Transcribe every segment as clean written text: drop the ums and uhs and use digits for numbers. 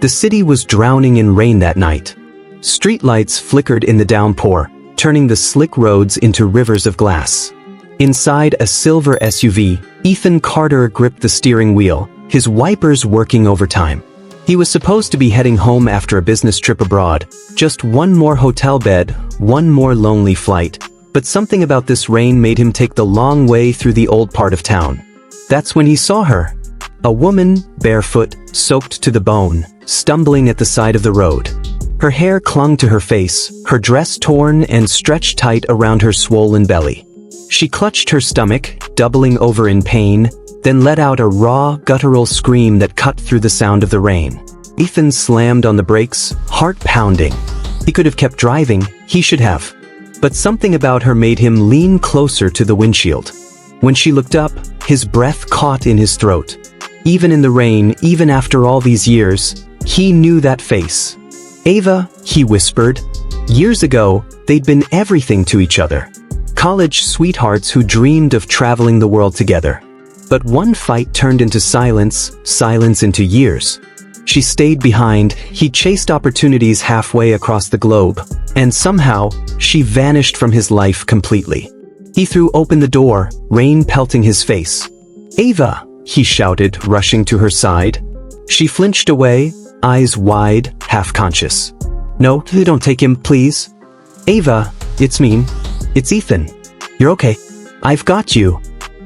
The city was drowning in rain that night. Streetlights flickered in the downpour, turning the slick roads into rivers of glass. Inside a silver SUV, Ethan Carter gripped the steering wheel, his wipers working overtime. He was supposed to be heading home after a business trip abroad, just one more hotel bed, one more lonely flight, but something about this rain made him take the long way through the old part of town. That's when he saw her. A woman, barefoot, soaked to the bone, stumbling at the side of the road. Her hair clung to her face, her dress torn and stretched tight around her swollen belly. She clutched her stomach, doubling over in pain, then let out a raw, guttural scream that cut through the sound of the rain. Ethan slammed on the brakes, heart pounding. He could have kept driving, he should have. But something about her made him lean closer to the windshield. When she looked up, his breath caught in his throat. Even in the rain, even after all these years, he knew that face. Ava, he whispered. Years ago, they'd been everything to each other. College sweethearts who dreamed of traveling the world together. But one fight turned into silence, silence into years. She stayed behind, he chased opportunities halfway across the globe, and somehow, she vanished from his life completely. He threw open the door, rain pelting his face. "Ava!" he shouted, rushing to her side. She flinched away, eyes wide, half-conscious. "No, don't take him, please." "Ava, it's me. It's Ethan. You're okay. I've got you."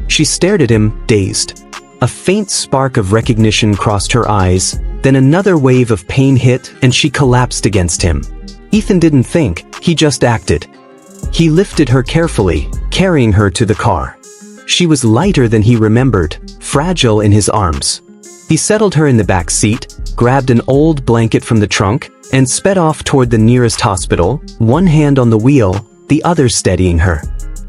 She stared at him, dazed. A faint spark of recognition crossed her eyes, then another wave of pain hit and she collapsed against him. Ethan didn't think, he just acted. He lifted her carefully, carrying her to the car. She was lighter than he remembered, fragile in his arms. He settled her in the back seat, grabbed an old blanket from the trunk, and sped off toward the nearest hospital, one hand on the wheel, the other steadying her.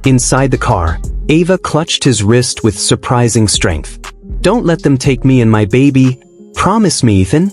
Inside the car, Ava clutched his wrist with surprising strength. "Don't let them take me and my baby. Promise me, Ethan."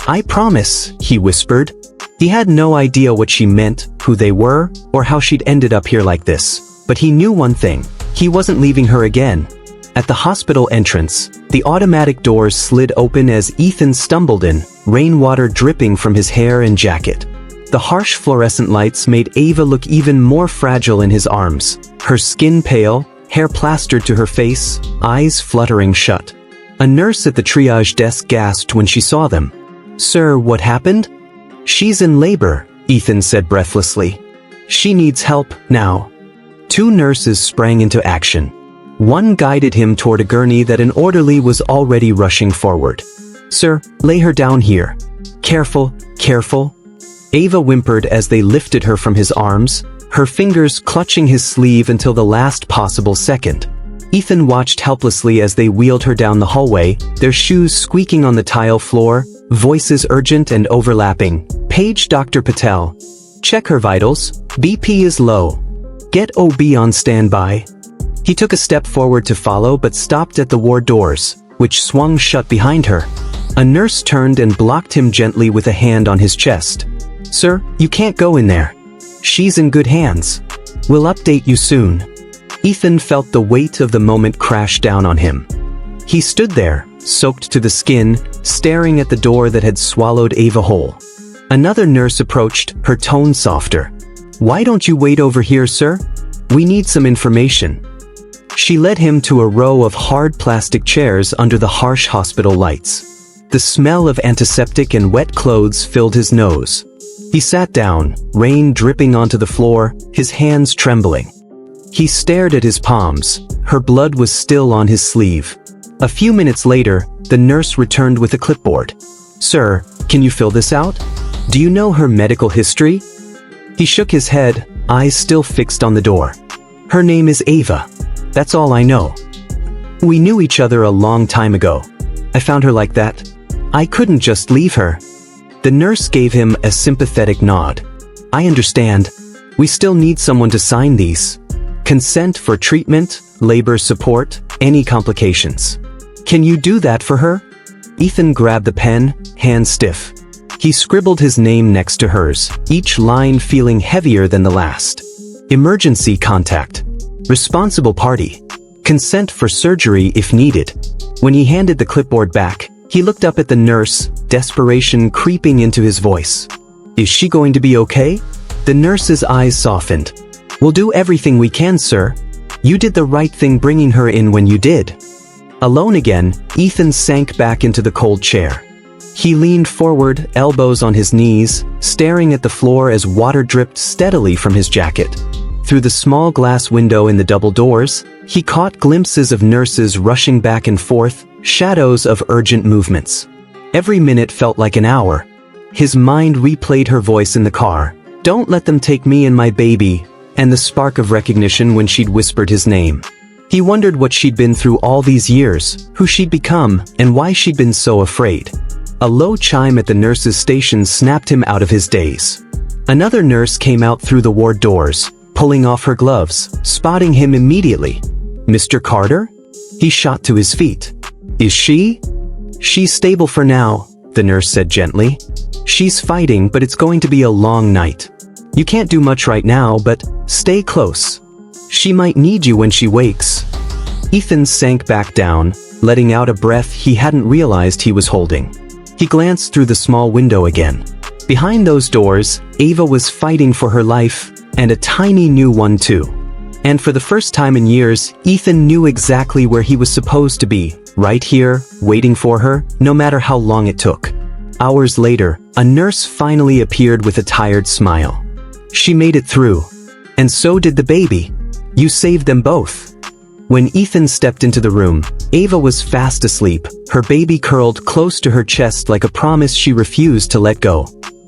"I promise," he whispered. He had no idea what she meant, who they were, or how she'd ended up here like this. But he knew one thing. He wasn't leaving her again. At the hospital entrance, the automatic doors slid open as Ethan stumbled in, rainwater dripping from his hair and jacket. The harsh fluorescent lights made Ava look even more fragile in his arms, her skin pale, hair plastered to her face, eyes fluttering shut. A nurse at the triage desk gasped when she saw them. "Sir, what happened?" "She's in labor," Ethan said breathlessly. "She needs help, now." Two nurses sprang into action. One guided him toward a gurney that an orderly was already rushing forward. "Sir, lay her down here." "Careful, careful." Ava whimpered as they lifted her from his arms, her fingers clutching his sleeve until the last possible second. Ethan watched helplessly as they wheeled her down the hallway, their shoes squeaking on the tile floor, voices urgent and overlapping. "Page Dr. Patel. Check her vitals. BP is low. Get OB on standby." He took a step forward to follow but stopped at the ward doors, which swung shut behind her. A nurse turned and blocked him gently with a hand on his chest. "Sir, you can't go in there. She's in good hands. We'll update you soon." Ethan felt the weight of the moment crash down on him. He stood there, soaked to the skin, staring at the door that had swallowed Ava whole. Another nurse approached, her tone softer. "Why don't you wait over here, sir? We need some information." She led him to a row of hard plastic chairs under the harsh hospital lights. The smell of antiseptic and wet clothes filled his nose. He sat down, rain dripping onto the floor, his hands trembling. He stared at his palms. Her blood was still on his sleeve. A few minutes later, the nurse returned with a clipboard. "Sir, can you fill this out? Do you know her medical history?" He shook his head, eyes still fixed on the door. "Her name is Ava. That's all I know. We knew each other a long time ago. I found her like that. I couldn't just leave her." The nurse gave him a sympathetic nod. "I understand. We still need someone to sign these. Consent for treatment, labor support, any complications. Can you do that for her?" Ethan grabbed the pen, hand stiff. He scribbled his name next to hers, each line feeling heavier than the last. Emergency contact. Responsible party. Consent for surgery if needed. When he handed the clipboard back, He looked up at the nurse, desperation creeping into his voice. Is she going to be okay? The nurse's eyes softened. We'll do everything we can, sir. You did the right thing bringing her in when you did. Alone again, Ethan sank back into the cold chair. He leaned forward, elbows on his knees, staring at the floor as water dripped steadily from his jacket. Through the small glass window in the double doors, he caught glimpses of nurses rushing back and forth, shadows of urgent movements. Every minute felt like an hour. His mind replayed her voice in the car. Don't let them take me and my baby, and the spark of recognition when she'd whispered his name. He wondered what she'd been through all these years, who she'd become, and why she'd been so afraid. A low chime at the nurse's station snapped him out of his daze. Another nurse came out through the ward doors, pulling off her gloves, spotting him immediately. Mr. Carter? He shot to his feet. Is she? She's stable for now, the nurse said gently. She's fighting, but it's going to be a long night. You can't do much right now, but stay close. She might need you when she wakes. Ethan sank back down, letting out a breath he hadn't realized he was holding. He glanced through the small window again. Behind those doors, Ava was fighting for her life, and a tiny new one too. And for the first time in years, Ethan knew exactly where he was supposed to be, right here, waiting for her, no matter how long it took. Hours later, a nurse finally appeared with a tired smile. She made it through. And so did the baby. You saved them both. When Ethan stepped into the room, Ava was fast asleep, her baby curled close to her chest like a promise she refused to let go.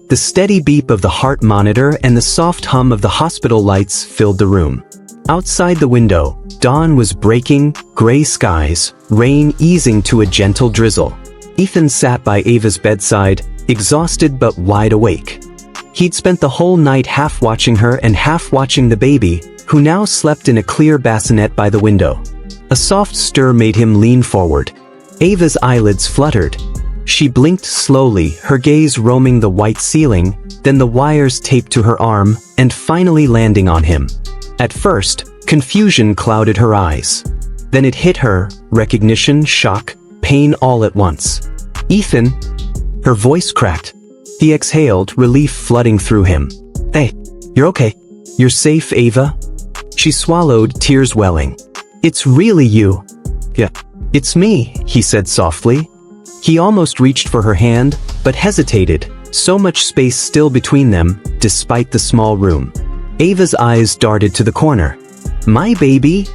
The steady beep of the heart monitor and the soft hum of the hospital lights filled the room. Outside the window, dawn was breaking, gray skies, rain easing to a gentle drizzle. Ethan sat by Ava's bedside, exhausted but wide awake. He'd spent the whole night half watching her and half watching the baby, who now slept in a clear bassinet by the window. A soft stir made him lean forward. Ava's eyelids fluttered. She blinked slowly, her gaze roaming the white ceiling, then the wires taped to her arm, and finally landing on him. At first, confusion clouded her eyes. Then it hit her, recognition, shock, pain all at once. Ethan? Her voice cracked. He exhaled, relief flooding through him. Hey, you're okay. You're safe, Ava? She swallowed, tears welling. It's really you. Yeah, it's me, he said softly. He almost reached for her hand, but hesitated, so much space still between them, despite the small room. Ava's eyes darted to the corner. My baby?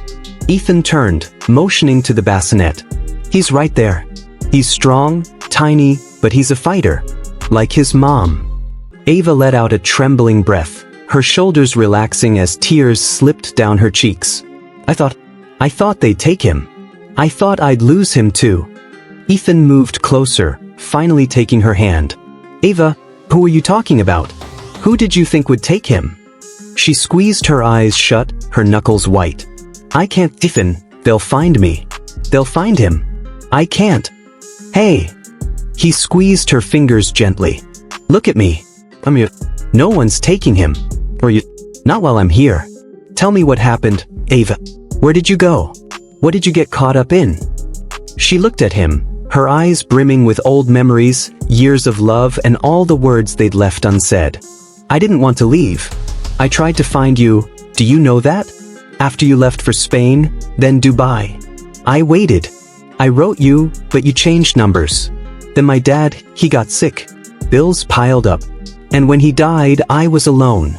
Ethan turned, motioning to the bassinet. He's right there. He's strong, tiny, but he's a fighter. Like his mom. Ava let out a trembling breath, her shoulders relaxing as tears slipped down her cheeks. I thought they'd take him. I thought I'd lose him too. Ethan moved closer, finally taking her hand. Ava, who are you talking about? Who did you think would take him? She squeezed her eyes shut, her knuckles white. I can't, Ethan. They'll find me. They'll find him. I can't. Hey. He squeezed her fingers gently. Look at me. I'm here. No one's taking him. Or you. Not while I'm here. Tell me what happened, Ava. Where did you go? What did you get caught up in? She looked at him, her eyes brimming with old memories, years of love, and all the words they'd left unsaid. I didn't want to leave. I tried to find you, do you know that? After you left for Spain, then Dubai. I waited. I wrote you, but you changed numbers. Then my dad, he got sick. Bills piled up. And when he died, I was alone.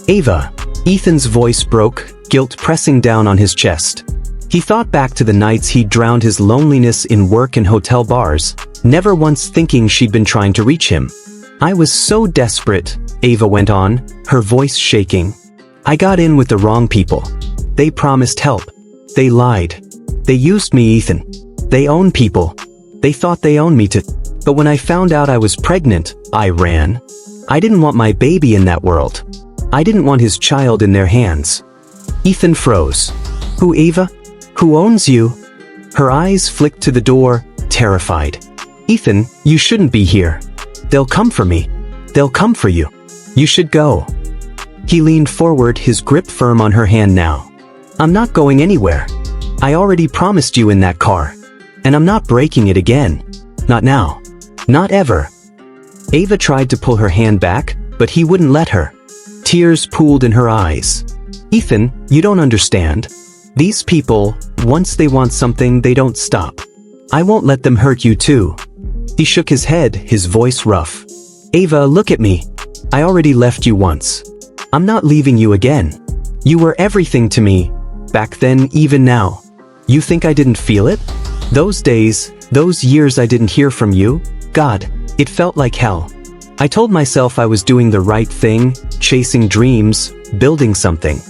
Ava. Ethan's voice broke, guilt pressing down on his chest. He thought back to the nights he'd drowned his loneliness in work and hotel bars, never once thinking she'd been trying to reach him. I was so desperate, Ava went on, her voice shaking. I got in with the wrong people. They promised help. They lied. They used me, Ethan. They own people. They thought they owned me too. But when I found out I was pregnant, I ran. I didn't want my baby in that world. I didn't want his child in their hands. Ethan froze. Who, Ava? Who owns you? Her eyes flicked to the door, terrified. Ethan, you shouldn't be here. They'll come for me. They'll come for you. You should go. He leaned forward, his grip firm on her hand now. I'm not going anywhere. I already promised you in that car. And I'm not breaking it again. Not now. Not ever. Ava tried to pull her hand back, but he wouldn't let her. Tears pooled in her eyes. Ethan, you don't understand. These people, once they want something, they don't stop. I won't let them hurt you too. He shook his head, his voice rough. Ava, look at me. I already left you once. I'm not leaving you again. You were everything to me. Back then, even now. You think I didn't feel it? Those days, those years I didn't hear from you, God, it felt like hell. I told myself I was doing the right thing, chasing dreams, building something.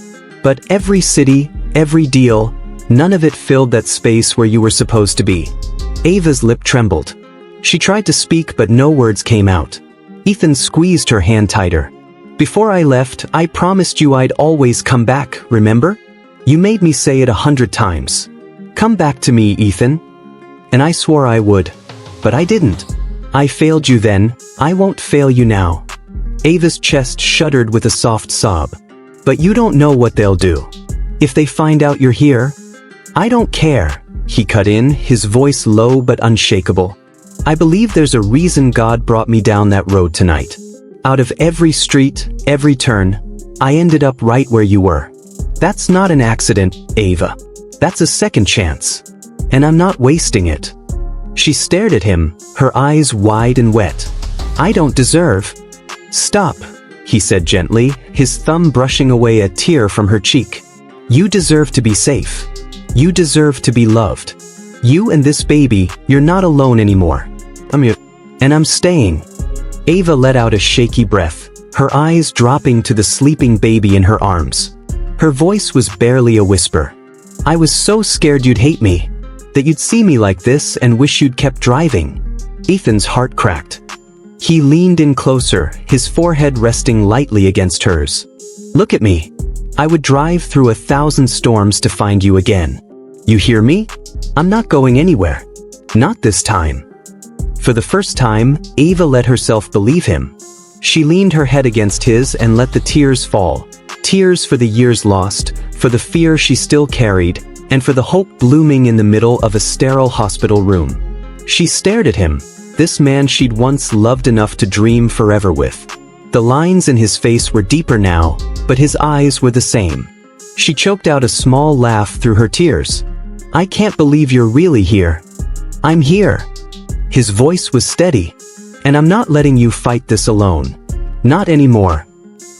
But every city, every deal, none of it filled that space where you were supposed to be. Ava's lip trembled. She tried to speak but no words came out. Ethan squeezed her hand tighter. Before I left, I promised you I'd always come back, remember? You made me say it 100 times. Come back to me, Ethan. And I swore I would. But I didn't. I failed you then, I won't fail you now. Ava's chest shuddered with a soft sob. But you don't know what they'll do. If they find out you're here, I don't care, he cut in, his voice low but unshakable. I believe there's a reason God brought me down that road tonight. Out of every street, every turn, I ended up right where you were. That's not an accident, Ava. That's a second chance. And I'm not wasting it. She stared at him, her eyes wide and wet. I don't deserve. Stop, he said gently, his thumb brushing away a tear from her cheek. You deserve to be safe. You deserve to be loved. You and this baby, you're not alone anymore. I'm here. And I'm staying. Ava let out a shaky breath, her eyes dropping to the sleeping baby in her arms. Her voice was barely a whisper. I was so scared you'd hate me, that you'd see me like this and wish you'd kept driving. Ethan's heart cracked. He leaned in closer, his forehead resting lightly against hers. Look at me. I would drive through 1,000 storms to find you again. You hear me? I'm not going anywhere. Not this time. For the first time, Ava let herself believe him. She leaned her head against his and let the tears fall. Tears for the years lost, for the fear she still carried, and for the hope blooming in the middle of a sterile hospital room. She stared at him, this man she'd once loved enough to dream forever with. The lines in his face were deeper now, but his eyes were the same. She choked out a small laugh through her tears. I can't believe you're really here. I'm here. His voice was steady. And I'm not letting you fight this alone. Not anymore.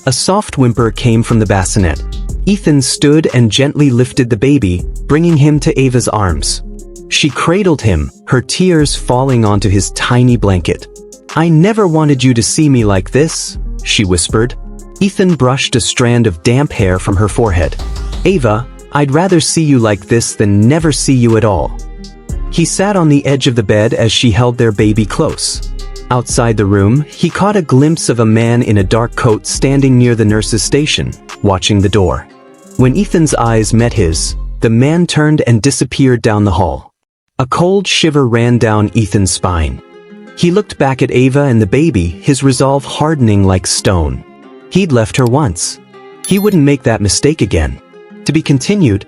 A soft whimper came from the bassinet. Ethan stood and gently lifted the baby, bringing him to Ava's arms. She cradled him, her tears falling onto his tiny blanket. I never wanted you to see me like this, she whispered. Ethan brushed a strand of damp hair from her forehead. Ava, I'd rather see you like this than never see you at all. He sat on the edge of the bed as she held their baby close. Outside the room, he caught a glimpse of a man in a dark coat standing near the nurse's station, watching the door. When Ethan's eyes met his, the man turned and disappeared down the hall. A cold shiver ran down Ethan's spine. He looked back at Ava and the baby, his resolve hardening like stone. He'd left her once. He wouldn't make that mistake again. To be continued,